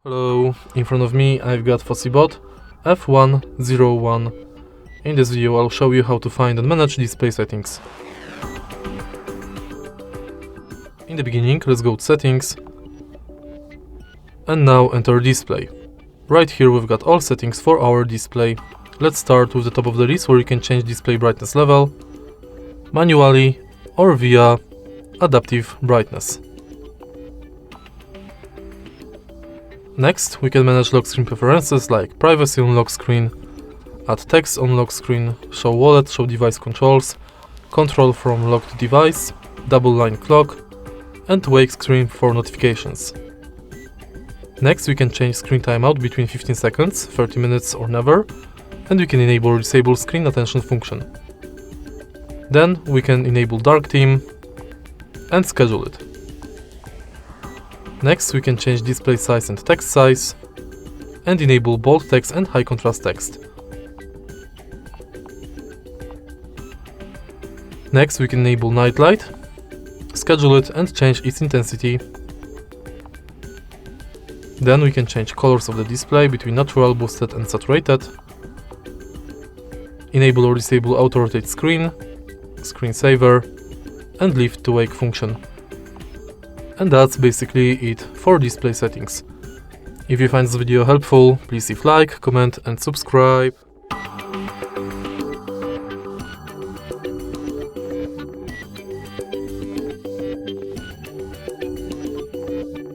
Hello, in front of me I've got FOSSiBOT F101. In this video I'll show you how to find and manage display settings. In the beginning, let's go to settings and now enter display. Right here we've got all settings for our display. Let's start with the top of the list where you can change display brightness level manually or via adaptive brightness. Next, we can manage lock screen preferences like privacy on lock screen, add text on lock screen, show wallet, show device controls, control from locked device, double line clock, and wake screen for notifications. Next, we can change screen timeout between 15 seconds, 30 minutes or never, and we can enable or disable screen attention function. Then we can enable dark theme and schedule it. Next, we can change display size and text size, and enable bold text and high contrast text. Next, we can enable night light, schedule it and change its intensity. Then we can change colors of the display between natural, boosted and saturated. Enable or disable auto rotate screen, screensaver, and lift to wake function. And that's basically it for display settings. If you find this video helpful, please leave like, comment and subscribe.